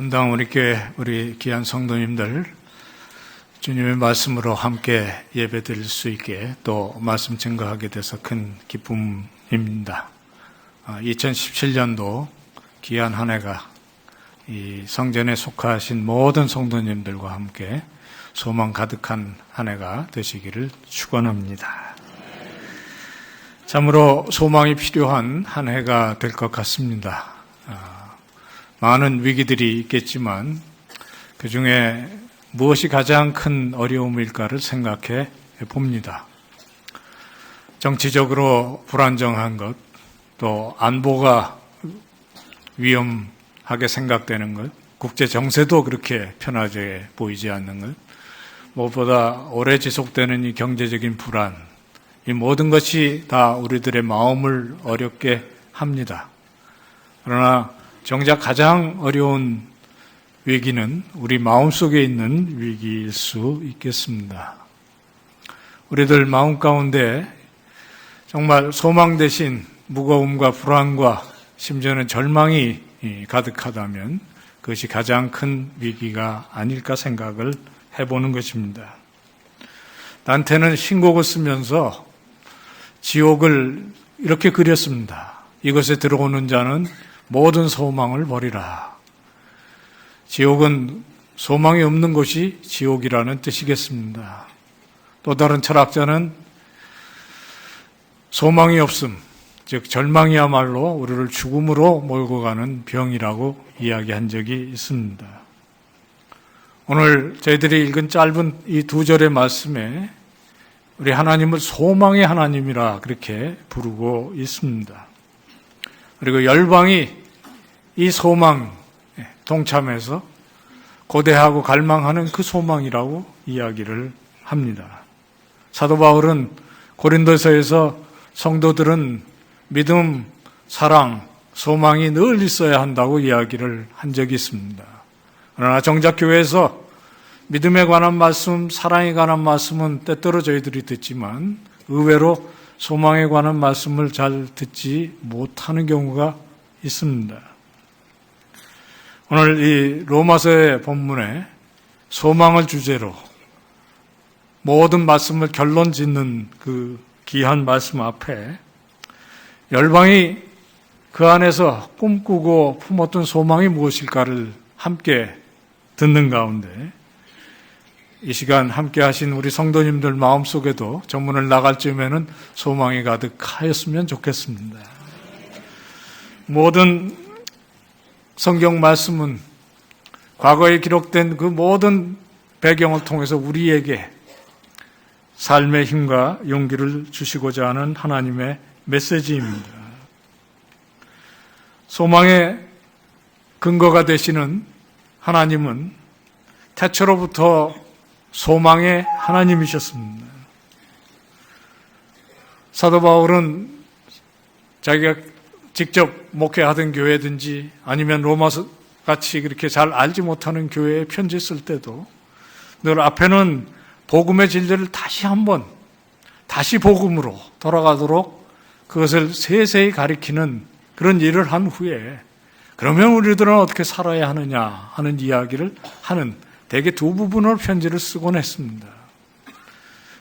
분당 우리교회 우리 귀한 성도님들 주님의 말씀으로 함께 예배드릴 수 있게 또 말씀 증거하게 돼서 큰 기쁨입니다. 2017년도 귀한 한 해가 이 성전에 속하신 모든 성도님들과 함께 소망 가득한 한 해가 되시기를 축원합니다. 참으로 소망이 필요한 한 해가 될 것 같습니다. 많은 위기들이 있겠지만 그 중에 무엇이 가장 큰 어려움일까를 생각해 봅니다. 정치적으로 불안정한 것, 또 안보가 위험하게 생각되는 것, 국제 정세도 그렇게 편하게 보이지 않는 것, 무엇보다 오래 지속되는 이 경제적인 불안, 이 모든 것이 다 우리들의 마음을 어렵게 합니다. 그러나 정작 가장 어려운 위기는 우리 마음속에 있는 위기일 수 있겠습니다. 우리들 마음 가운데 정말 소망 대신 무거움과 불안과 심지어는 절망이 가득하다면 그것이 가장 큰 위기가 아닐까 생각을 해보는 것입니다. 단테는 신곡을 쓰면서 지옥을 이렇게 그렸습니다. 이것에 들어오는 자는 모든 소망을 버리라. 지옥은 소망이 없는 곳이 지옥이라는 뜻이겠습니다. 또 다른 철학자는 소망이 없음, 즉 절망이야말로 우리를 죽음으로 몰고 가는 병이라고 이야기한 적이 있습니다. 오늘 저희들이 읽은 짧은 이 두 절의 말씀에 우리 하나님을 소망의 하나님이라 그렇게 부르고 있습니다. 그리고 열방이 이 소망 동참해서 고대하고 갈망하는 그 소망이라고 이야기를 합니다. 사도 바울은 고린도서에서 성도들은 믿음, 사랑, 소망이 늘 있어야 한다고 이야기를 한 적이 있습니다. 그러나 정작 교회에서 믿음에 관한 말씀, 사랑에 관한 말씀은 때때로 저희들이 듣지만 의외로 소망에 관한 말씀을 잘 듣지 못하는 경우가 있습니다. 오늘 이 로마서의 본문에 소망을 주제로 모든 말씀을 결론 짓는 그 귀한 말씀 앞에 열방이 그 안에서 꿈꾸고 품었던 소망이 무엇일까를 함께 듣는 가운데 이 시간 함께 하신 우리 성도님들 마음속에도 전문을 나갈 쯤에는 소망이 가득하였으면 좋겠습니다. 모든 성경 말씀은 과거에 기록된 그 모든 배경을 통해서 우리에게 삶의 힘과 용기를 주시고자 하는 하나님의 메시지입니다. 소망의 근거가 되시는 하나님은 태초로부터 소망의 하나님이셨습니다. 사도 바울은 자기가 직접 목회하던 교회든지 아니면 로마서 같이 그렇게 잘 알지 못하는 교회에 편지 쓸 때도 늘 앞에는 복음의 진리를 다시 복음으로 돌아가도록 그것을 세세히 가리키는 그런 일을 한 후에 그러면 우리들은 어떻게 살아야 하느냐 하는 이야기를 하는 대개 두 부분으로 편지를 쓰곤 했습니다.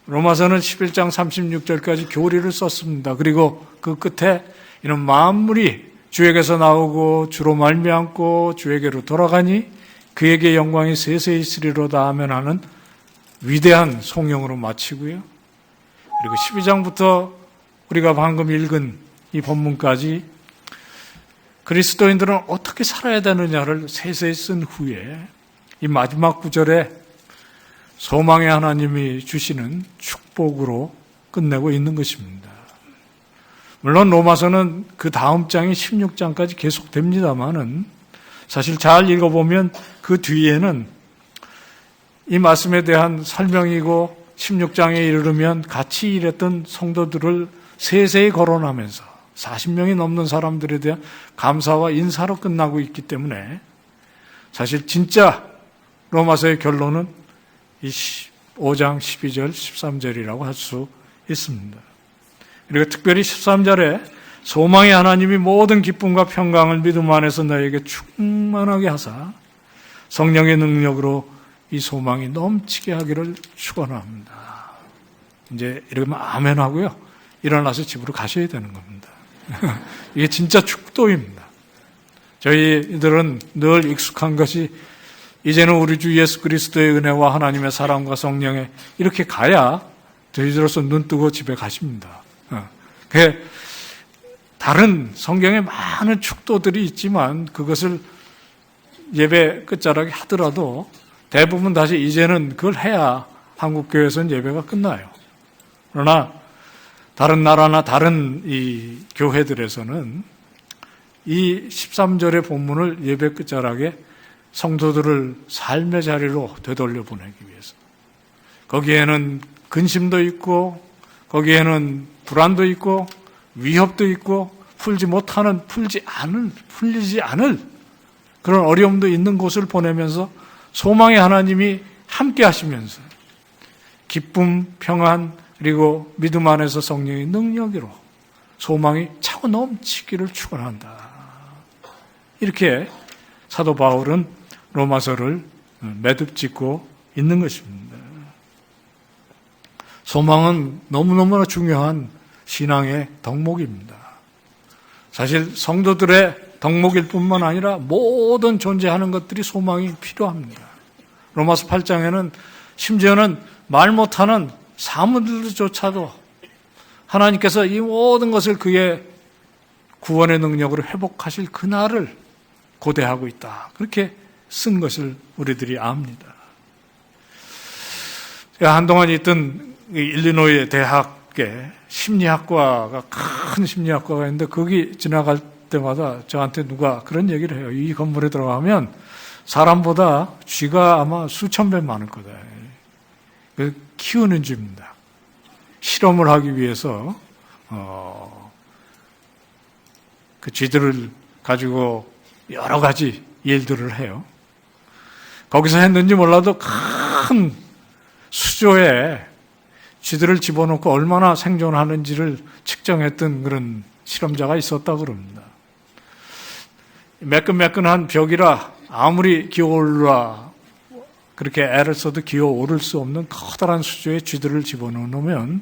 로마서는 11장 36절까지 교리를 썼습니다. 그리고 그 끝에 이는 만물이 주에게서 나오고 주로 말미암고 주에게로 돌아가니 그에게 영광이 세세히 있으리로다 하면 하는 위대한 송영으로 마치고요. 그리고 12장부터 우리가 방금 읽은 이 본문까지 그리스도인들은 어떻게 살아야 되느냐를 세세히 쓴 후에 이 마지막 구절에 소망의 하나님이 주시는 축복으로 끝내고 있는 것입니다. 물론 로마서는 그 다음 장이 16장까지 계속됩니다만은 사실 잘 읽어보면 그 뒤에는 이 말씀에 대한 설명이고 16장에 이르르면 같이 일했던 성도들을 세세히 거론하면서 40명이 넘는 사람들에 대한 감사와 인사로 끝나고 있기 때문에 사실 진짜 로마서의 결론은 이 5장 12절 13절이라고 할 수 있습니다. 그리고 특별히 13절에 소망의 하나님이 모든 기쁨과 평강을 믿음 안에서 너에게 충만하게 하사 성령의 능력으로 이 소망이 넘치게 하기를 축원합니다. 이제 이러면 아멘 하고요. 일어나서 집으로 가셔야 되는 겁니다. 이게 진짜 축도입니다. 저희들은 늘 익숙한 것이 이제는 우리 주 예수 그리스도의 은혜와 하나님의 사랑과 성령에 이렇게 가야 저희들로서 눈 뜨고 집에 가십니다. 다른 성경에 많은 축도들이 있지만 그것을 예배 끝자락에 하더라도 대부분 다시 이제는 그걸 해야 한국교회에서는 예배가 끝나요. 그러나 다른 나라나 다른 이 교회들에서는 이 13절의 본문을 예배 끝자락에 성도들을 삶의 자리로 되돌려 보내기 위해서 거기에는 근심도 있고 거기에는 불안도 있고 위협도 있고 풀리지 않을 그런 어려움도 있는 곳을 보내면서 소망의 하나님이 함께 하시면서 기쁨, 평안 그리고 믿음 안에서 성령의 능력으로 소망이 차고 넘치기를 축원한다. 이렇게 사도 바울은 로마서를 매듭 짓고 있는 것입니다. 소망은 너무너무나 중요한 신앙의 덕목입니다. 사실 성도들의 덕목일 뿐만 아니라 모든 존재하는 것들이 소망이 필요합니다. 로마서 8장에는 심지어는 말 못하는 사람들조차도 하나님께서 이 모든 것을 그의 구원의 능력으로 회복하실 그날을 고대하고 있다. 그렇게 쓴 것을 우리들이 압니다. 제가 한동안 있던 일리노이 대학에 심리학과가 큰 심리학과가 있는데 거기 지나갈 때마다 저한테 누가 그런 얘기를 해요. 이 건물에 들어가면 사람보다 쥐가 아마 수천 배 많을 거다. 키우는 쥐입니다. 실험을 하기 위해서 그 쥐들을 가지고 여러 가지 일들을 해요. 거기서 했는지 몰라도 큰 수조에 쥐들을 집어넣고 얼마나 생존하는지를 측정했던 그런 실험자가 있었다고 그럽니다. 매끈매끈한 벽이라 아무리 기어올라 그렇게 애를 써도 기어오를 수 없는 커다란 수조에 쥐들을 집어넣으면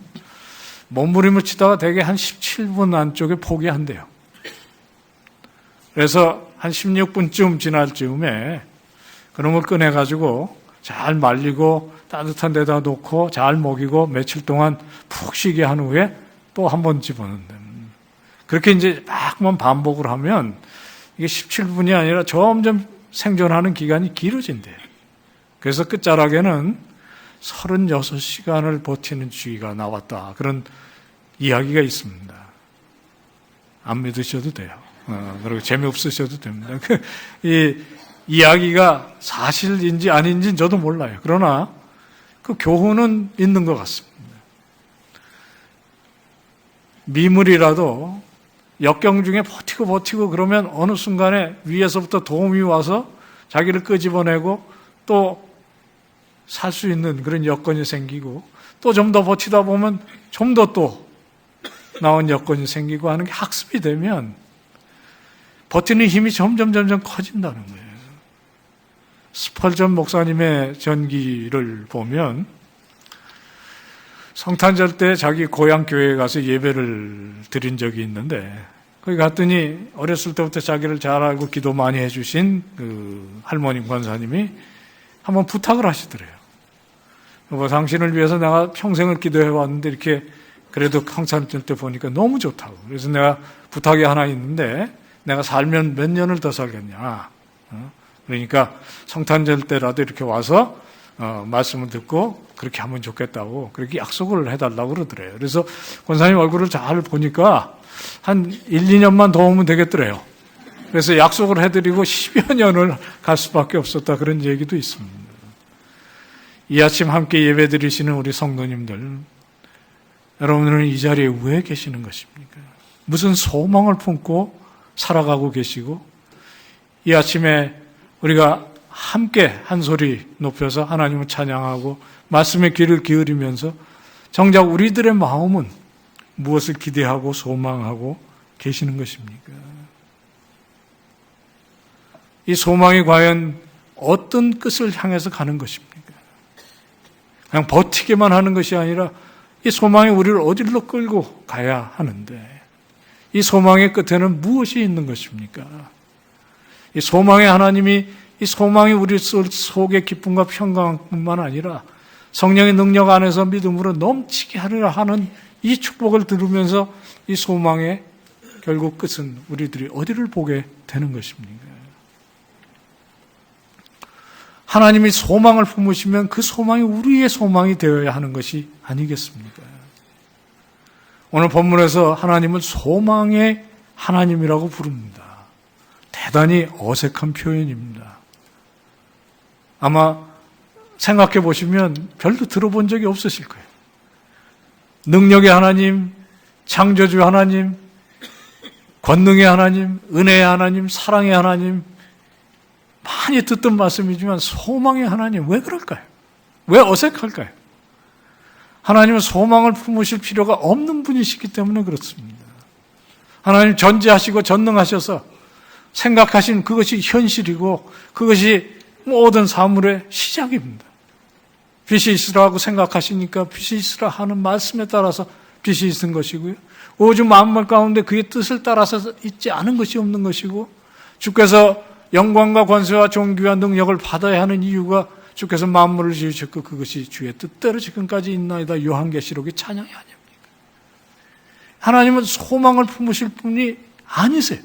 몸부림을 치다가 대개 한 17분 안쪽에 포기한대요. 그래서 한 16분쯤 지날 즈음에 그놈을 꺼내가지고 잘 말리고 따뜻한 데다 놓고 잘 먹이고 며칠 동안 푹 쉬게 한 후에 또 한 번 집어넣는다. 그렇게 이제 막만 반복을 하면 이게 17분이 아니라 점점 생존하는 기간이 길어진대요. 그래서 끝자락에는 36시간을 버티는 쥐가 나왔다. 그런 이야기가 있습니다. 안 믿으셔도 돼요. 그리고 재미없으셔도 됩니다. 이 이야기가 사실인지 아닌지는 저도 몰라요. 그러나 그 교훈은 있는 것 같습니다. 미물이라도 역경 중에 버티고 그러면 어느 순간에 위에서부터 도움이 와서 자기를 끄집어내고 또 살 수 있는 그런 여건이 생기고 또 좀 더 버티다 보면 좀 더 또 나은 여건이 생기고 하는 게 학습이 되면 버티는 힘이 점점 커진다는 거예요. 스펄전 목사님의 전기를 보면 성탄절 때 자기 고향 교회에 가서 예배를 드린 적이 있는데 거기 갔더니 어렸을 때부터 자기를 잘 알고 기도 많이 해주신 그 할머님 권사님이 한번 부탁을 하시더래요. 여보, 당신을 위해서 내가 평생을 기도해 왔는데 이렇게 그래도 성탄절 때 보니까 너무 좋다고. 그래서 내가 부탁이 하나 있는데 내가 살면 몇 년을 더 살겠냐. 그러니까 성탄절 때라도 이렇게 와서 말씀을 듣고 그렇게 하면 좋겠다고 그렇게 약속을 해달라고 그러더래요. 그래서 권사님 얼굴을 잘 보니까 한 1, 2년만 더 오면 되겠더래요. 그래서 약속을 해드리고 10여 년을 갈 수밖에 없었다 그런 얘기도 있습니다. 이 아침 함께 예배 드리시는 우리 성도님들, 여러분들은 이 자리에 왜 계시는 것입니까? 무슨 소망을 품고 살아가고 계시고 이 아침에 우리가 함께 한 소리 높여서 하나님을 찬양하고 말씀의 귀를 기울이면서 정작 우리들의 마음은 무엇을 기대하고 소망하고 계시는 것입니까? 이 소망이 과연 어떤 끝을 향해서 가는 것입니까? 그냥 버티기만 하는 것이 아니라 이 소망이 우리를 어디로 끌고 가야 하는데 이 소망의 끝에는 무엇이 있는 것입니까? 이 소망의 하나님이 이 소망이 우리 속의 기쁨과 평강뿐만 아니라 성령의 능력 안에서 믿음으로 넘치게 하려 하는 이 축복을 들으면서 이 소망의 결국 끝은 우리들이 어디를 보게 되는 것입니까? 하나님이 소망을 품으시면 그 소망이 우리의 소망이 되어야 하는 것이 아니겠습니까? 오늘 본문에서 하나님은 소망의 하나님이라고 부릅니다. 대단히 어색한 표현입니다. 아마 생각해 보시면 별로 들어본 적이 없으실 거예요. 능력의 하나님, 창조주 하나님, 권능의 하나님, 은혜의 하나님, 사랑의 하나님, 많이 듣던 말씀이지만 소망의 하나님, 왜 그럴까요? 왜 어색할까요? 하나님은 소망을 품으실 필요가 없는 분이시기 때문에 그렇습니다. 하나님 전지하시고 전능하셔서 생각하신 그것이 현실이고 그것이 모든 사물의 시작입니다. 빛이 있으라고 생각하시니까 빛이 있으라 하는 말씀에 따라서 빛이 있는 것이고요. 우주 만물 가운데 그의 뜻을 따라서 있지 않은 것이 없는 것이고 주께서 영광과 권세와 존귀와 능력을 받아야 하는 이유가 주께서 만물을 지으셨고 그것이 주의 뜻대로 지금까지 있나이다. 요한계시록의 찬양이 아닙니까? 하나님은 소망을 품으실 분이 아니세요.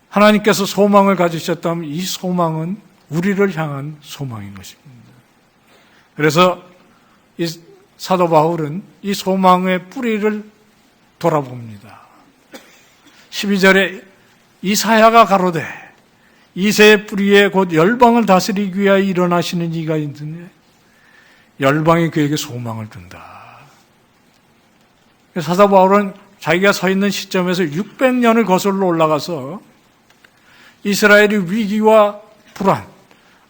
하나님께서 소망을 가지셨다면 이 소망은 우리를 향한 소망인 것입니다. 그래서 이 사도 바울은 이 소망의 뿌리를 돌아봅니다. 12절에 이사야가 가로되 이새의 뿌리에 곧 열방을 다스리기 위하여 일어나시는 이가 있는데 열방이 그에게 소망을 둔다. 사도 바울은 자기가 서 있는 시점에서 600년을 거슬러 올라가서 이스라엘의 위기와 불안,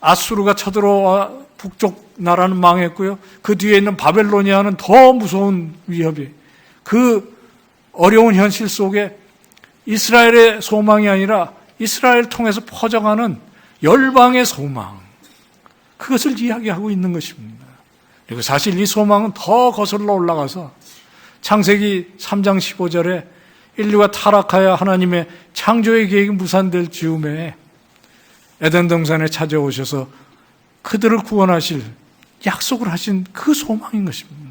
아수르가 쳐들어와 북쪽 나라는 망했고요. 그 뒤에 있는 바벨로니아는 더 무서운 위협이, 그 어려운 현실 속에 이스라엘의 소망이 아니라 이스라엘을 통해서 퍼져가는 열방의 소망, 그것을 이야기하고 있는 것입니다. 그리고 사실 이 소망은 더 거슬러 올라가서 창세기 3장 15절에 인류가 타락하여 하나님의 창조의 계획이 무산될 즈음에 에덴 동산에 찾아오셔서 그들을 구원하실 약속을 하신 그 소망인 것입니다.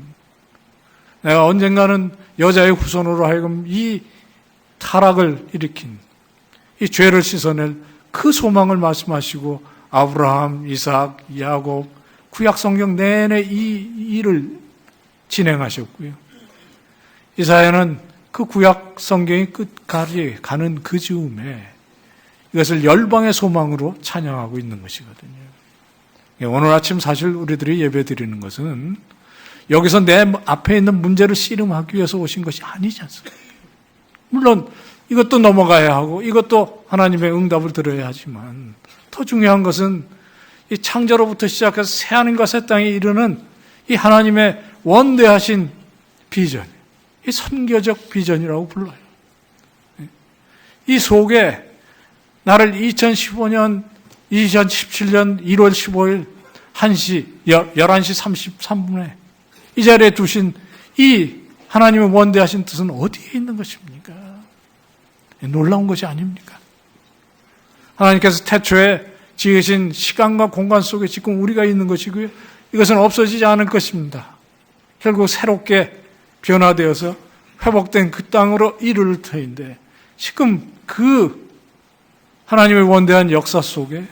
내가 언젠가는 여자의 후손으로 하여금 이 타락을 일으킨 이 죄를 씻어낼 그 소망을 말씀하시고 아브라함, 이삭, 야곱, 구약 성경 내내 이 일을 진행하셨고요. 이사야는 그 구약 성경의 끝까지 가는 그 즈음에 이것을 열방의 소망으로 찬양하고 있는 것이거든요. 오늘 아침 사실 우리들이 예배드리는 것은 여기서 내 앞에 있는 문제를 씨름하기 위해서 오신 것이 아니지 않습니까? 물론 이것도 넘어가야 하고 이것도 하나님의 응답을 들어야 하지만 더 중요한 것은 이 창조로부터 시작해서 새하늘과 새 땅에 이르는 이 하나님의 원대하신 비전, 이 선교적 비전이라고 불러요. 이 속에 나를 2017년 1월 15일 11시 33분에 이 자리에 두신 이 하나님의 원대하신 뜻은 어디에 있는 것입니까? 놀라운 것이 아닙니까? 하나님께서 태초에 지으신 시간과 공간 속에 지금 우리가 있는 것이고요. 이것은 없어지지 않을 것입니다. 결국 새롭게 변화되어서 회복된 그 땅으로 이를 터인데 지금 그 하나님의 원대한 역사 속에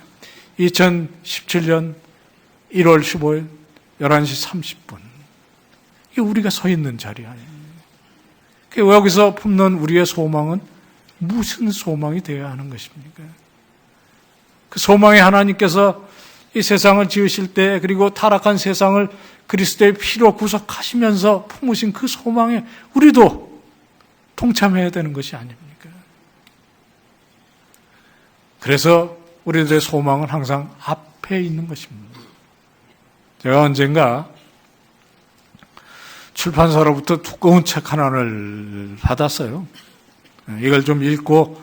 2017년 1월 15일 11시 30분 이게 우리가 서 있는 자리 아닙니까? 여기서 품는 우리의 소망은 무슨 소망이 되어야 하는 것입니까? 그 소망의 하나님께서 이 세상을 지으실 때 그리고 타락한 세상을 그리스도의 피로 구속하시면서 품으신 그 소망에 우리도 동참해야 되는 것이 아닙니까? 그래서 우리들의 소망은 항상 앞에 있는 것입니다. 제가 언젠가 출판사로부터 두꺼운 책 하나를 받았어요. 이걸 좀 읽고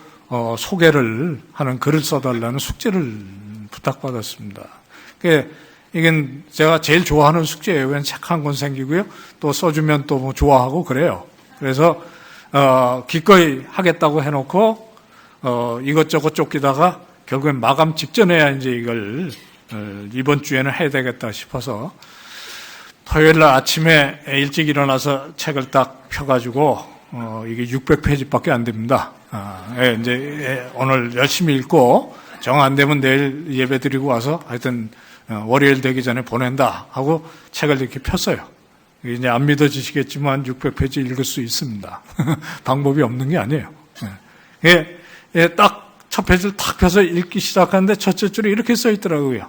소개를 하는 글을 써달라는 숙제를 부탁받았습니다. 이건 제가 제일 좋아하는 숙제예요. 왜냐면 책 한 권 생기고요. 또 써주면 또 뭐 좋아하고 그래요. 그래서 기꺼이 하겠다고 해놓고 이것저것 쫓기다가 결국엔 마감 직전에야 이제 이걸 이번 주에는 해야 되겠다 싶어서 토요일 날 아침에 일찍 일어나서 책을 딱 펴가지고 이게 600페이지밖에 안 됩니다. 이제 오늘 열심히 읽고 정 안 되면 내일 예배 드리고 와서 하여튼 월요일 되기 전에 보낸다 하고 책을 이렇게 폈어요. 이제 안 믿어지시겠지만 600페이지 읽을 수 있습니다. 방법이 없는 게 아니에요. 딱 첫 페이지를 탁 펴서 읽기 시작하는데 첫째 줄에 이렇게 써 있더라고요.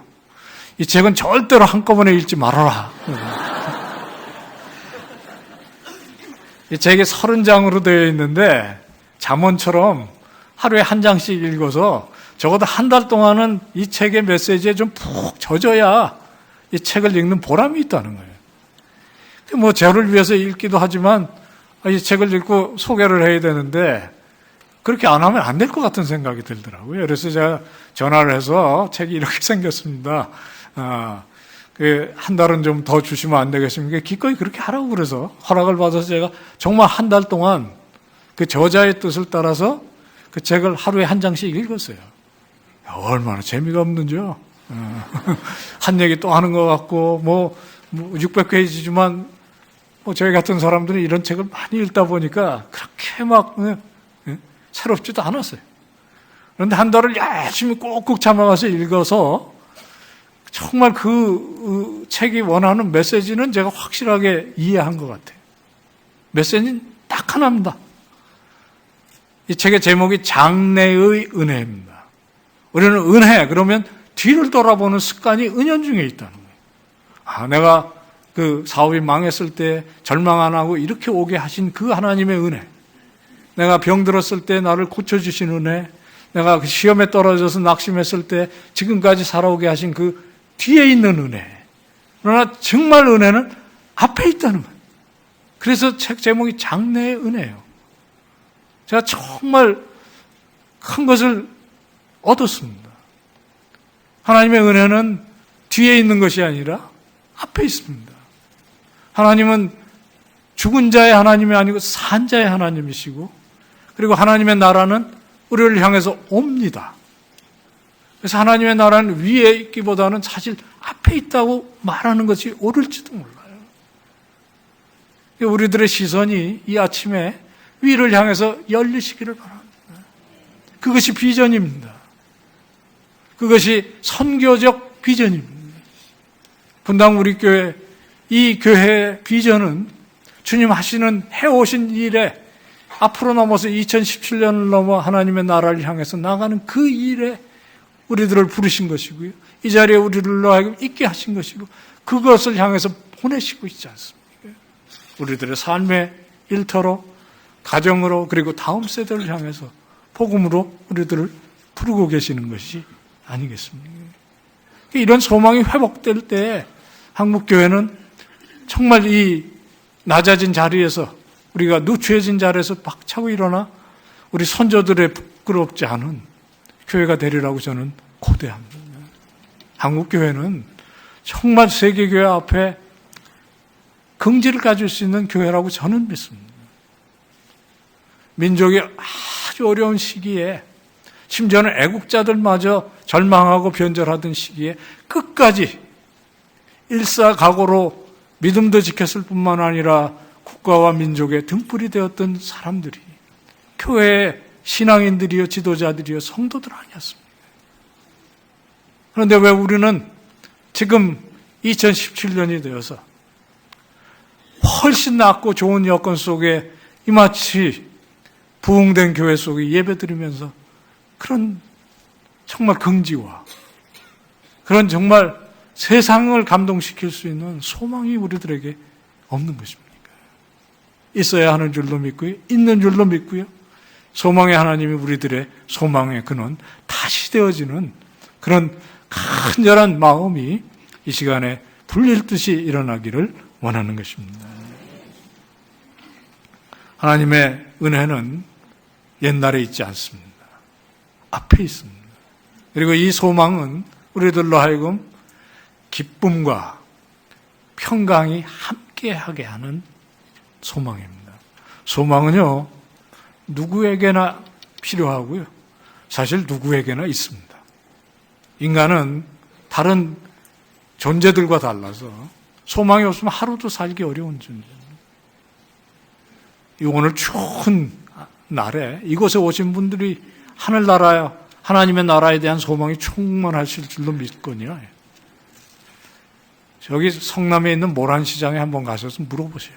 이 책은 절대로 한꺼번에 읽지 말아라. 이 책이 30장으로 되어 있는데 잠언처럼 하루에 한 장씩 읽어서 적어도 한 달 동안은 이 책의 메시지에 좀 푹 젖어야 이 책을 읽는 보람이 있다는 거예요. 뭐 저를 위해서 읽기도 하지만 이 책을 읽고 소개를 해야 되는데 그렇게 안 하면 안 될 것 같은 생각이 들더라고요. 그래서 제가 전화를 해서 책이 이렇게 생겼습니다. 한 달은 좀 더 주시면 안 되겠습니까? 기꺼이 그렇게 하라고 그래서 허락을 받아서 제가 정말 한 달 동안 그 저자의 뜻을 따라서 그 책을 하루에 한 장씩 읽었어요. 얼마나 재미가 없는지요. 한 얘기 또 하는 것 같고, 600페이지지만, 저희 같은 사람들은 이런 책을 많이 읽다 보니까 그렇게 막, 새롭지도 않았어요. 그런데 한 달을 열심히 꾹꾹 참아가서 읽어서 정말 그 책이 원하는 메시지는 제가 확실하게 이해한 것 같아요. 메시지는 딱 하나입니다. 이 책의 제목이 장래의 은혜입니다. 우리는 은혜, 그러면 뒤를 돌아보는 습관이 은연중에 있다는 거예요. 내가 그 사업이 망했을 때 절망 안 하고 이렇게 오게 하신 그 하나님의 은혜. 내가 병들었을 때 나를 고쳐주신 은혜. 내가 그 시험에 떨어져서 낙심했을 때 지금까지 살아오게 하신 그 뒤에 있는 은혜. 그러나 정말 은혜는 앞에 있다는 거예요. 그래서 책 제목이 장래의 은혜예요. 제가 정말 큰 것을 얻었습니다. 하나님의 은혜는 뒤에 있는 것이 아니라 앞에 있습니다. 하나님은 죽은 자의 하나님이 아니고 산 자의 하나님이시고, 그리고 하나님의 나라는 우리를 향해서 옵니다. 그래서 하나님의 나라는 위에 있기보다는 사실 앞에 있다고 말하는 것이 옳을지도 몰라요. 우리들의 시선이 이 아침에 위를 향해서 열리시기를 바랍니다. 그것이 비전입니다. 그것이 선교적 비전입니다. 분당 우리 교회, 이 교회의 비전은 주님 하시는 해오신 일에 앞으로 넘어서 2017년을 넘어 하나님의 나라를 향해서 나가는 그 일에 우리들을 부르신 것이고요. 이 자리에 우리를 하여금 있게 하신 것이고, 그것을 향해서 보내시고 있지 않습니까? 우리들의 삶의 일터로, 가정으로, 그리고 다음 세대를 향해서 복음으로 우리들을 부르고 계시는 것이 아니겠습니까? 이런 소망이 회복될 때 한국교회는 정말 이 낮아진 자리에서, 우리가 누추해진 자리에서 박차고 일어나 우리 선조들의 부끄럽지 않은 교회가 되리라고 저는 고대합니다. 한국교회는 정말 세계교회 앞에 긍지를 가질 수 있는 교회라고 저는 믿습니다. 민족이 아주 어려운 시기에, 심지어는 애국자들마저 절망하고 변절하던 시기에 끝까지 일사각오로 믿음도 지켰을 뿐만 아니라 국가와 민족의 등불이 되었던 사람들이 교회의 신앙인들이요, 지도자들이요, 성도들 아니었습니까? 그런데 왜 우리는 지금 2017년이 되어서 훨씬 낫고 좋은 여건 속에 이마치 부흥된 교회 속에 예배드리면서 그런 정말 긍지와 그런 정말 세상을 감동시킬 수 있는 소망이 우리들에게 없는 것입니까? 있어야 하는 줄로 믿고요, 있는 줄로 믿고요, 소망의 하나님이 우리들의 소망의 근원, 다시 되어지는 그런 간절한 마음이 이 시간에 불릴 듯이 일어나기를 원하는 것입니다. 하나님의 은혜는 옛날에 있지 않습니다. 앞에 있습니다. 그리고 이 소망은 우리들로 하여금 기쁨과 평강이 함께하게 하는 소망입니다. 소망은요, 누구에게나 필요하고요. 사실 누구에게나 있습니다. 인간은 다른 존재들과 달라서 소망이 없으면 하루도 살기 어려운 존재입니다. 오늘 추운 날에 이곳에 오신 분들이 하늘나라, 하나님의 나라에 대한 소망이 충만하실 줄로 믿거니와 저기 성남에 있는 모란시장에 한번 가셔서 물어보세요.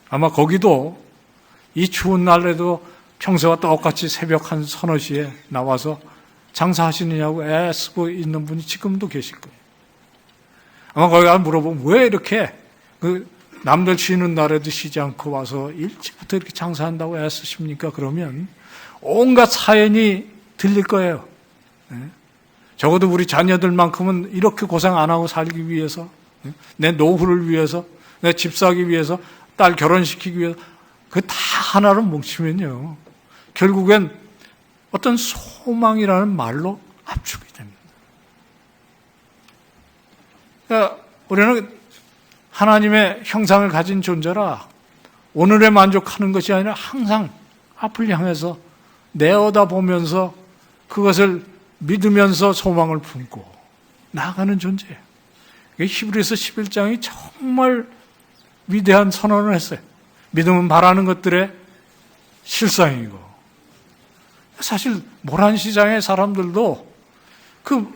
아마 거기도 이 추운 날에도 평소와 똑같이 새벽 한 서너 시에 나와서 장사하시느냐고 애쓰고 있는 분이 지금도 계실 거예요. 아마 거기 가서 물어보면 왜 이렇게 남들 쉬는 날에도 쉬지 않고 와서 일찍부터 이렇게 장사한다고 애쓰십니까? 그러면 온갖 사연이 들릴 거예요. 적어도 우리 자녀들만큼은 이렇게 고생 안 하고 살기 위해서, 내 노후를 위해서, 내 집 사기 위해서, 딸 결혼시키기 위해서, 그 다 하나로 뭉치면요, 결국엔 어떤 소망이라는 말로 압축이 됩니다. 그러니까 우리는 하나님의 형상을 가진 존재라 오늘에 만족하는 것이 아니라 항상 앞을 향해서 내어다보면서 그것을 믿으면서 소망을 품고 나아가는 존재예요. 히브리서 11장이 정말 위대한 선언을 했어요. 믿음은 바라는 것들의 실상이고, 사실 모란시장의 사람들도 그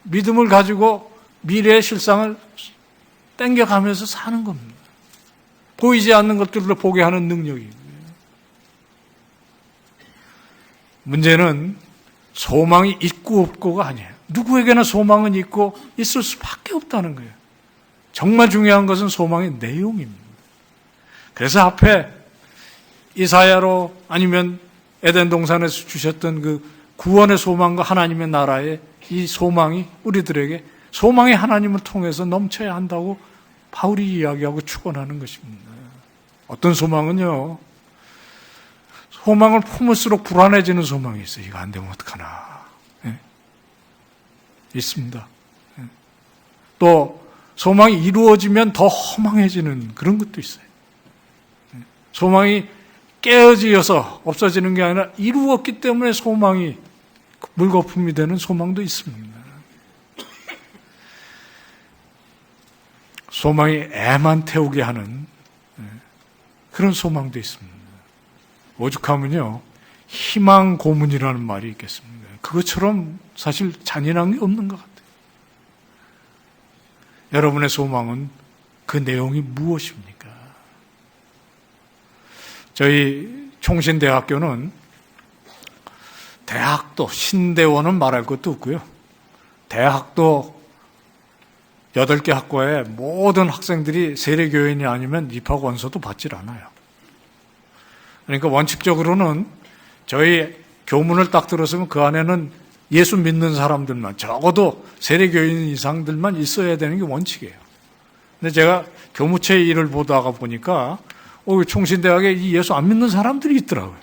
믿음을 가지고 미래의 실상을 땡겨가면서 사는 겁니다. 보이지 않는 것들을 보게 하는 능력이고요. 문제는 소망이 있고 없고가 아니에요. 누구에게나 소망은 있고 있을 수밖에 없다는 거예요. 정말 중요한 것은 소망의 내용입니다. 그래서 앞에 이사야로 아니면 에덴 동산에서 주셨던 그 구원의 소망과 하나님의 나라의 이 소망이 우리들에게 소망의 하나님을 통해서 넘쳐야 한다고 바울이 이야기하고 축원하는 것입니다. 어떤 소망은요, 소망을 품을수록 불안해지는 소망이 있어요. 이거 안 되면 어떡하나. 네? 있습니다. 네. 또 소망이 이루어지면 더 허망해지는 그런 것도 있어요. 네. 소망이 깨어지어서 없어지는 게 아니라 이루었기 때문에 소망이 물거품이 되는 소망도 있습니다. 소망이 애만 태우게 하는 그런 소망도 있습니다. 오죽하면요, 희망 고문이라는 말이 있겠습니다. 그것처럼 사실 잔인한 게 없는 것 같아요. 여러분의 소망은 그 내용이 무엇입니까? 저희 총신대학교는 대학도, 신대원은 말할 것도 없고요. 대학도 8개 학과에 모든 학생들이 세례교인이 아니면 입학 원서도 받질 않아요. 그러니까 원칙적으로는 저희 교문을 딱 들었으면 그 안에는 예수 믿는 사람들만, 적어도 세례교인 이상들만 있어야 되는 게 원칙이에요. 근데 제가 교무처 일을 보다가 보니까 총신대학에 이 예수 안 믿는 사람들이 있더라고요.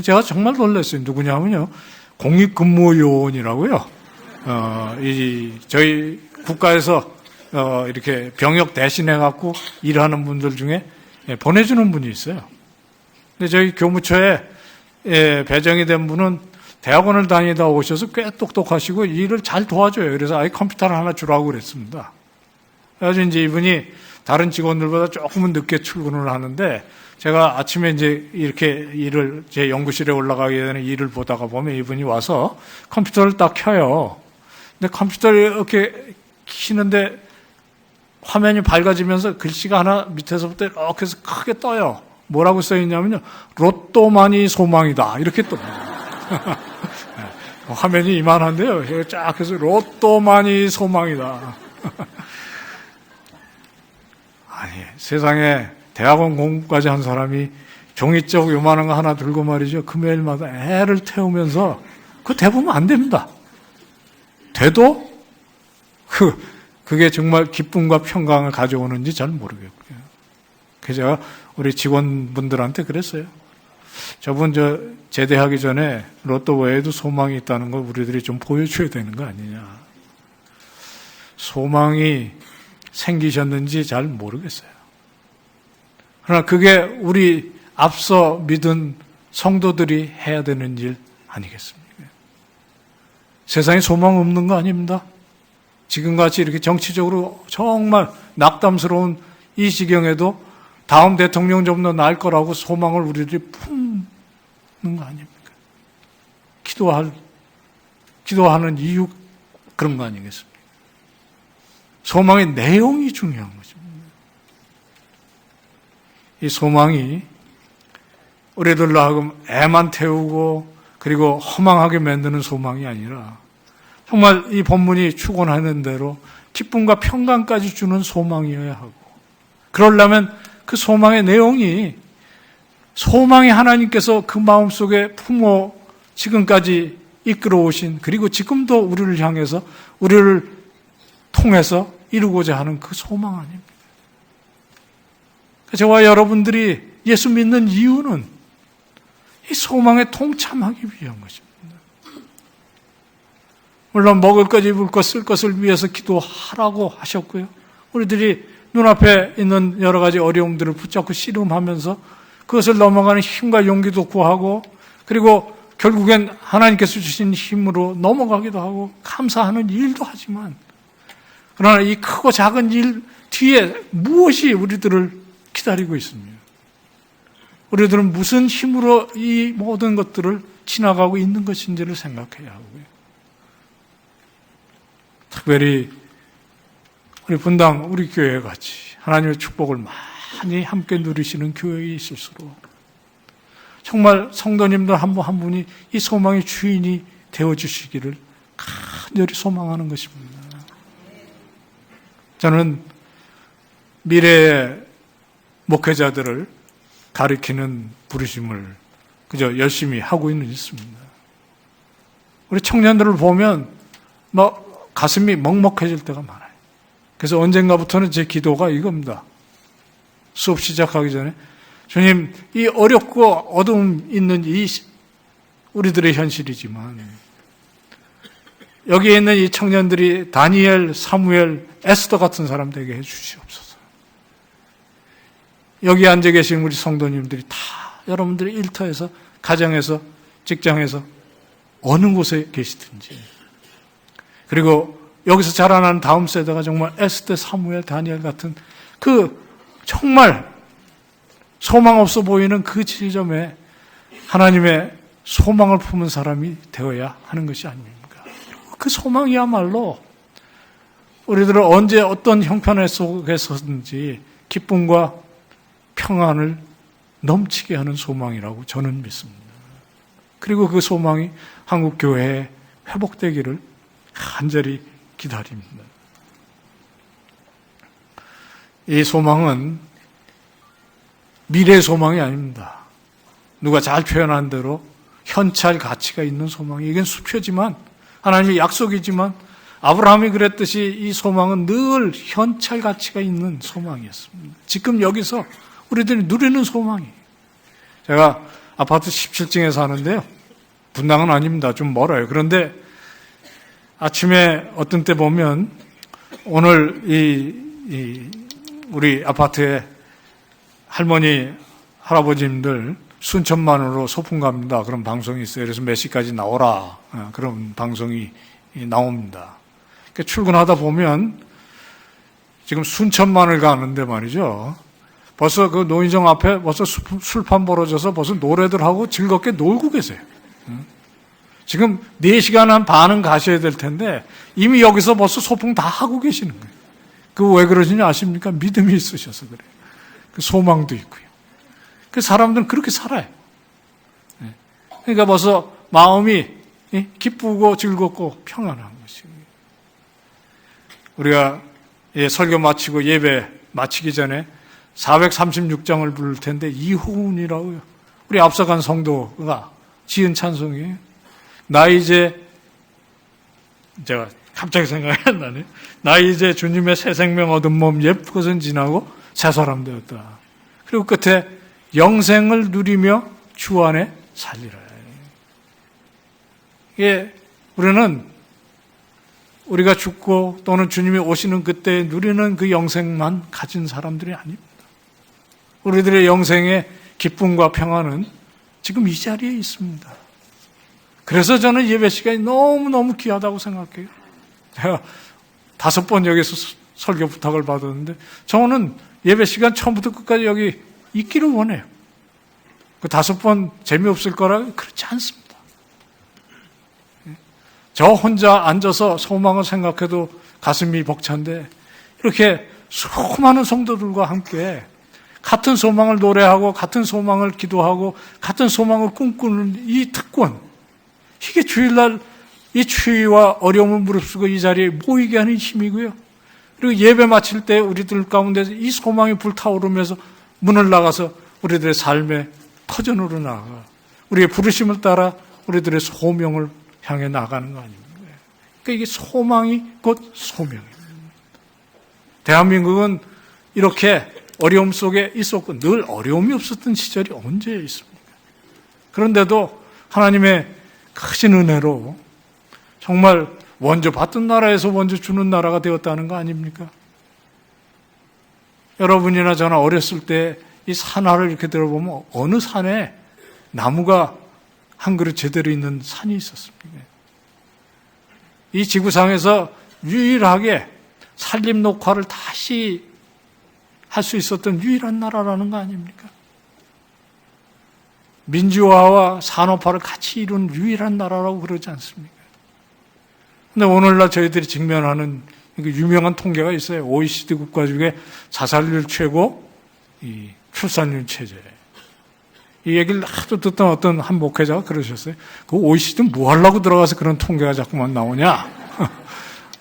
제가 정말 놀랐어요. 누구냐면요, 공익근무요원이라고요. 저희 국가에서 이렇게 병역 대신해갖고 일하는 분들 중에 보내주는 분이 있어요. 근데 저희 교무처에 배정이 된 분은 대학원을 다니다 오셔서 꽤 똑똑하시고 일을 잘 도와줘요. 그래서 아예 컴퓨터를 하나 주라고 그랬습니다. 그래서 이제 이분이 다른 직원들보다 조금은 늦게 출근을 하는데, 제가 아침에 이제 이렇게 일을, 제 연구실에 올라가게 되는 일을 보다가 보면 이분이 와서 컴퓨터를 딱 켜요. 근데 컴퓨터를 이렇게 키는데 화면이 밝아지면서 글씨가 하나 밑에서부터 이렇게 해서 크게 떠요. 뭐라고 써있냐면요, 로또만이 소망이다, 이렇게 뜹니다. 화면이 이만한데요, 쫙 해서 로또만이 소망이다. 아니, 세상에 대학원 공부까지 한 사람이 종이쪽 요만한 거 하나 들고 말이죠, 금요일마다 애를 태우면서 그거 대보면 안 됩니다. 돼도 그게 정말 기쁨과 평강을 가져오는지 잘 모르겠고요. 그래서 제가 우리 직원분들한테 그랬어요. 저분 제대하기 전에 로또 외에도 소망이 있다는 걸 우리들이 좀 보여줘야 되는 거 아니냐. 소망이 생기셨는지 잘 모르겠어요. 그러나 그게 우리 앞서 믿은 성도들이 해야 되는 일 아니겠습니까? 세상에 소망 없는 거 아닙니다. 지금같이 이렇게 정치적으로 정말 낙담스러운 이 지경에도 다음 대통령 좀 더 나을 거라고 소망을 우리들이 품는 거 아닙니까? 기도하는 이유 그런 거 아니겠습니까? 소망의 내용이 중요한 것입니다. 이 소망이 우리들로 하여금 애만 태우고 그리고 허망하게 만드는 소망이 아니라 정말 이 본문이 축원하는 대로 기쁨과 평강까지 주는 소망이어야 하고, 그러려면 그 소망의 내용이 소망이 하나님께서 그 마음속에 품어 지금까지 이끌어 오신, 그리고 지금도 우리를 향해서 우리를 통해서 이루고자 하는 그 소망 아닙니까? 저와 여러분들이 예수 믿는 이유는 이 소망에 동참하기 위한 것입니다. 물론 먹을 것, 입을 것, 쓸 것을 위해서 기도하라고 하셨고요. 우리들이 눈앞에 있는 여러 가지 어려움들을 붙잡고 씨름하면서 그것을 넘어가는 힘과 용기도 구하고, 그리고 결국엔 하나님께서 주신 힘으로 넘어가기도 하고 감사하는 일도 하지만, 그러나 이 크고 작은 일 뒤에 무엇이 우리들을 기다리고 있습니까? 우리들은 무슨 힘으로 이 모든 것들을 지나가고 있는 것인지를 생각해야 하고요. 특별히 우리 분당, 우리 교회 같이 하나님의 축복을 많이 함께 누리시는 교회에 있을수록 정말 성도님들 한 분 한 분이 이 소망의 주인이 되어주시기를 간절히 소망하는 것입니다. 저는 미래의 목회자들을 가리키는 부르심을 그저 열심히 하고 있습니다. 우리 청년들을 보면 가슴이 먹먹해질 때가 많아요. 그래서 언젠가부터는 제 기도가 이겁니다. 수업 시작하기 전에 주님, 이 어렵고 어두움 있는 이 우리들의 현실이지만 여기에 있는 이 청년들이 다니엘, 사무엘, 에스더 같은 사람 되게 해주시옵소서. 여기 앉아 계신 우리 성도님들이 다 여러분들의 일터에서, 가정에서, 직장에서 어느 곳에 계시든지, 그리고 여기서 자라난 다음 세대가 정말 에스더, 사무엘, 다니엘 같은 그 정말 소망 없어 보이는 그 지점에 하나님의 소망을 품은 사람이 되어야 하는 것이 아닙니까? 그 소망이야말로 우리들은 언제 어떤 형편 속에서든지 기쁨과 평안을 넘치게 하는 소망이라고 저는 믿습니다. 그리고 그 소망이 한국교회에 회복되기를 간절히 기다립니다. 이 소망은 미래의 소망이 아닙니다. 누가 잘 표현한 대로 현찰 가치가 있는 소망이, 이건 수표지만 하나님의 약속이지만 아브라함이 그랬듯이 이 소망은 늘 현찰 가치가 있는 소망이었습니다. 지금 여기서 우리들이 누리는 소망이. 제가 아파트 17층에 사는데요. 분당은 아닙니다. 좀 멀어요. 그런데 아침에 어떤 때 보면 오늘 우리 아파트에 할머니, 할아버님들 순천만으로 소풍 갑니다. 그런 방송이 있어요. 그래서 몇 시까지 나오라. 그런 방송이 나옵니다. 출근하다 보면 지금 순천만을 가는데 말이죠. 벌써 그 노인정 앞에 벌써 술판 벌어져서 벌써 노래들 하고 즐겁게 놀고 계세요. 지금 4시간 한 반은 가셔야 될 텐데 이미 여기서 벌써 소풍 다 하고 계시는 거예요. 그 왜 그러시는지 아십니까? 믿음이 있으셔서 그래요. 그 소망도 있고요. 그 사람들은 그렇게 살아요. 그러니까 벌써 마음이 기쁘고 즐겁고 평안한 것이고요. 우리가 설교 마치고 예배 마치기 전에 436장을 부를 텐데 이호운이라고요. 우리 앞서간 성도가 지은 찬송이에요. 나 이제, 제가 갑자기 생각이 안 나네. 나 이제 주님의 새 생명 얻은 몸 옛 것은 지나고 새 사람 되었다. 그리고 끝에 영생을 누리며 주 안에 살리라. 이게 우리는 우리가 죽고 또는 주님이 오시는 그때 누리는 그 영생만 가진 사람들이 아닙니다. 우리들의 영생의 기쁨과 평안은 지금 이 자리에 있습니다. 그래서 저는 예배 시간이 너무너무 귀하다고 생각해요. 제가 5번 여기서 설교 부탁을 받았는데 저는 예배 시간 처음부터 끝까지 여기 있기를 원해요. 그 5번 재미없을 거라 그렇지 않습니다. 저 혼자 앉아서 소망을 생각해도 가슴이 벅찬데 이렇게 수많은 성도들과 함께 같은 소망을 노래하고 같은 소망을 기도하고 같은 소망을 꿈꾸는 이 특권, 이게 주일날 이 추위와 어려움을 무릅쓰고 이 자리에 모이게 하는 힘이고요. 그리고 예배 마칠 때 우리들 가운데 이 소망이 불타오르면서 문을 나가서 우리들의 삶의 터전으로 나아가 우리의 부르심을 따라 우리들의 소명을 향해 나가는 거 아닙니까? 그러니까 이게 소망이 곧 소명입니다. 대한민국은 이렇게 어려움 속에 있었고 늘 어려움이 없었던 시절이 언제 있습니까? 그런데도 하나님의 크신 은혜로 정말 먼저 받던 나라에서 먼저 주는 나라가 되었다는 거 아닙니까? 여러분이나 저나 어렸을 때 이 산하를 이렇게 들어보면 어느 산에 나무가 한 그릇 제대로 있는 산이 있었습니까? 이 지구상에서 유일하게 산림 녹화를 다시 할 수 있었던 유일한 나라라는 거 아닙니까? 민주화와 산업화를 같이 이룬 유일한 나라라고 그러지 않습니까? 근데 오늘날 저희들이 직면하는 유명한 통계가 있어요. OECD 국가 중에 자살률 최고, 이 출산율 최저예요. 이 얘기를 하도 듣던 어떤 한 목회자가 그러셨어요. 그 OECD는 뭐 하려고 들어가서 그런 통계가 자꾸만 나오냐?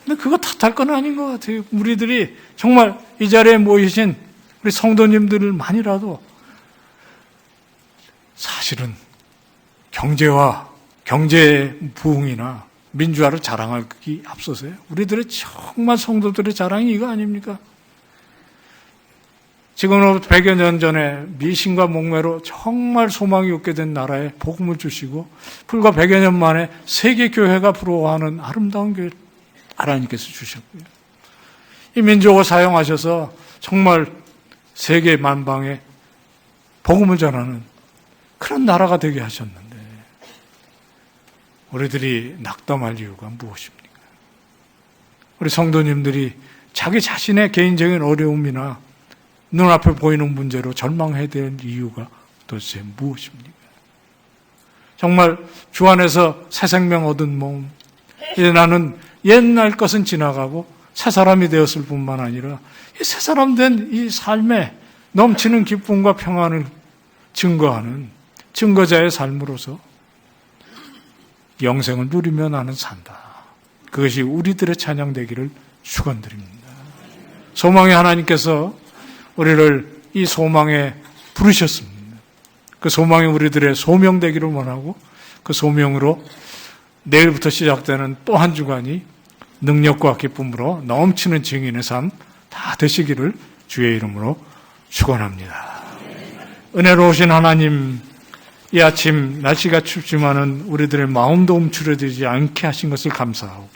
근데 그거 탓할 건 아닌 것 같아요. 우리들이 정말 이 자리에 모이신 우리 성도님들만이라도 사실은 경제와 경제 부흥이나 민주화를 자랑하기 앞서서요. 우리들의 정말 성도들의 자랑이 이거 아닙니까? 지금으로부터 100여 년 전에 미신과 목매로 정말 소망이 없게 된 나라에 복음을 주시고 불과 100여 년 만에 세계 교회가 부러워하는 아름다운 교회 하나님께서 주셨고요. 이 민족을 사용하셔서 정말 세계 만방에 복음을 전하는 그런 나라가 되게 하셨는데 우리들이 낙담할 이유가 무엇입니까? 우리 성도님들이 자기 자신의 개인적인 어려움이나 눈앞에 보이는 문제로 절망해야 될 이유가 도대체 무엇입니까? 정말 주 안에서 새 생명 얻은 몸, 이제 나는 옛날 것은 지나가고 새 사람이 되었을 뿐만 아니라 새 사람 된 이 삶에 넘치는 기쁨과 평안을 증거하는 증거자의 삶으로서 영생을 누리며 나는 산다. 그것이 우리들의 찬양되기를 축원드립니다. 소망의 하나님께서 우리를 이 소망에 부르셨습니다. 그 소망이 우리들의 소명되기를 원하고 그 소명으로 내일부터 시작되는 또 한 주간이 능력과 기쁨으로 넘치는 증인의 삶 다 되시기를 주의 이름으로 축원합니다. 은혜로우신 하나님, 이 아침 날씨가 춥지만은 우리들의 마음도 움츠러들지 않게 하신 것을 감사하고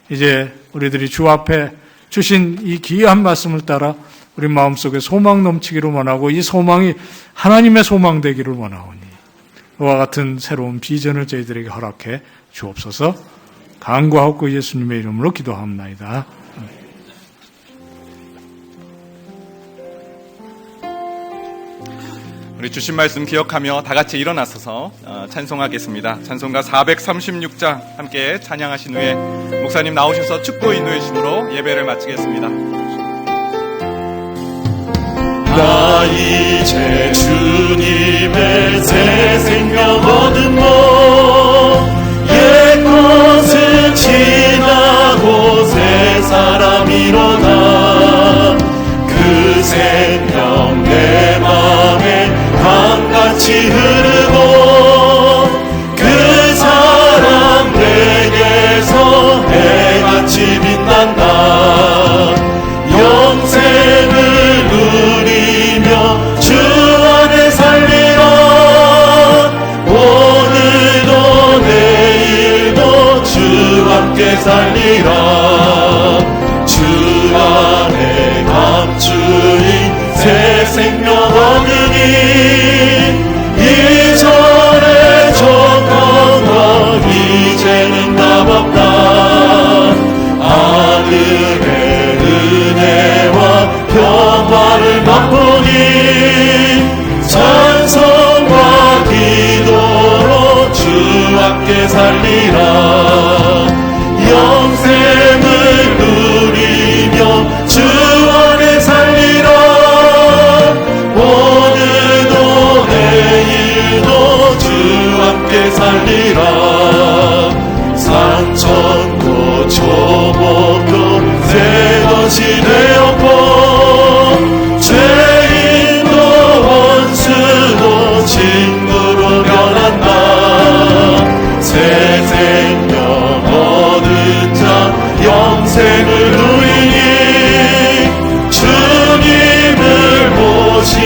이제 우리들이 주 앞에 주신 이 귀한 말씀을 따라 우리 마음속에 소망 넘치기를 원하고 이 소망이 하나님의 소망 되기를 원하오니 이와 같은 새로운 비전을 저희들에게 허락해 주옵소서. 간구하옵고 예수님의 이름으로 기도합나이다. 우리 주신 말씀 기억하며 다 같이 일어나서서 찬송하겠습니다. 찬송가 436장 함께 찬양하신 후에 목사님 나오셔서 축도 인도해주심으로 예배를 마치겠습니다. 나 이제 주님의 새 생명 얻은 몸 옛 것은 지나고 새 사람이로다 그 생명 내 맘에 강같이 흐르고 그 사람 내게서 해같이 빛난다 영생을 누리며 주 안에 살리라 함께 살리라. 주 안에 감추인 새 생명 얻으니 이전에 정황과 이제는 답없다. 하늘의 은혜와 평화를 맛보니 찬송과 기도로 주 함께 살리라. 영생을 누리며 주 안에 살리라. 오늘도 내일도 주 함께 살리라. 산천도 초목도 새 것이 되었고 죄인도 원수도 친구로 변한다. 새 생명 얻은 자 영생을 누리니 주님을 모신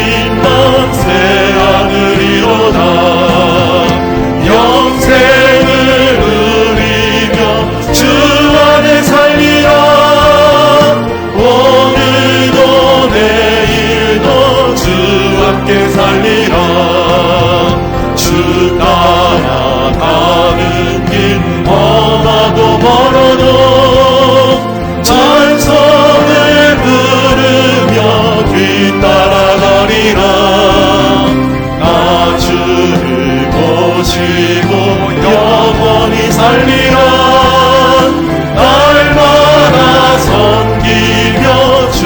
맘 새 하늘이로다. 영생을 누리며 주 안에 살리라. 오늘도 내일도 주 함께 살리라. 주 따라가는 길 험하고 멀어도 찬송을 부르며 뒤따라가리라. 나 주를 모시고 영원히 살리라. 날마다 섬기며 주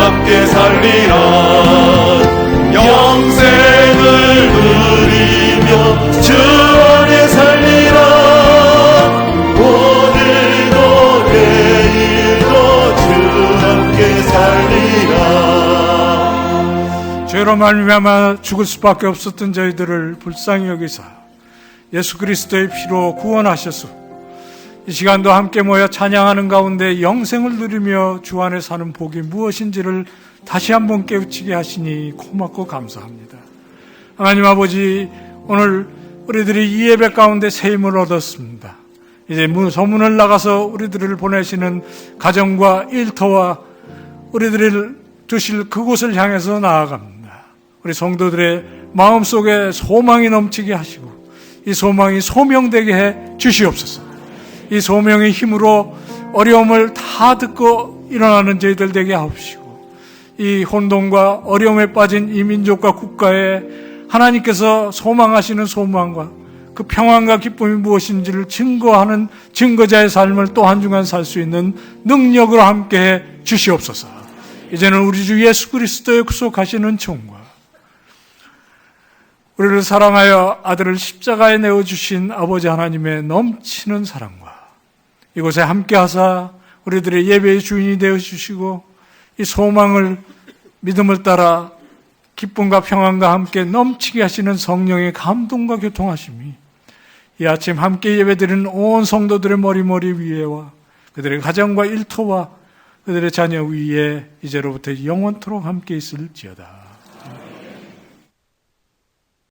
함께 살리라. 영생을 누리며 주 안에 살리라. 오늘도 내일도 주 함께 살리라. 죄로 말미암아 죽을 수밖에 없었던 저희들을 불쌍히 여기사 예수 그리스도의 피로 구원하셔서 이 시간도 함께 모여 찬양하는 가운데 영생을 누리며 주 안에 사는 복이 무엇인지를 다시 한번 깨우치게 하시니 고맙고 감사합니다. 하나님 아버지, 오늘 우리들이 이 예배 가운데 새 힘을 얻었습니다. 이제 소문을 나가서 우리들을 보내시는 가정과 일터와 우리들을 두실 그곳을 향해서 나아갑니다. 우리 성도들의 마음속에 소망이 넘치게 하시고 이 소망이 소명되게 해 주시옵소서. 이 소명의 힘으로 어려움을 다 듣고 일어나는 저희들 되게 하옵시고 이 혼돈과 어려움에 빠진 이 민족과 국가에 하나님께서 소망하시는 소망과 그 평안과 기쁨이 무엇인지를 증거하는 증거자의 삶을 또 한 주간 살 수 있는 능력으로 함께해 주시옵소서. 이제는 우리 주 예수 그리스도의 구속하시는 총과 우리를 사랑하여 아들을 십자가에 내어주신 아버지 하나님의 넘치는 사랑과 이곳에 함께하사 우리들의 예배의 주인이 되어주시고 이 소망을 믿음을 따라 기쁨과 평안과 함께 넘치게 하시는 성령의 감동과 교통하심이 이 아침 함께 예배드리는 온 성도들의 머리 위에와 그들의 가정과 일터와 그들의 자녀 위에 이제로부터 영원토록 함께 있을지어다.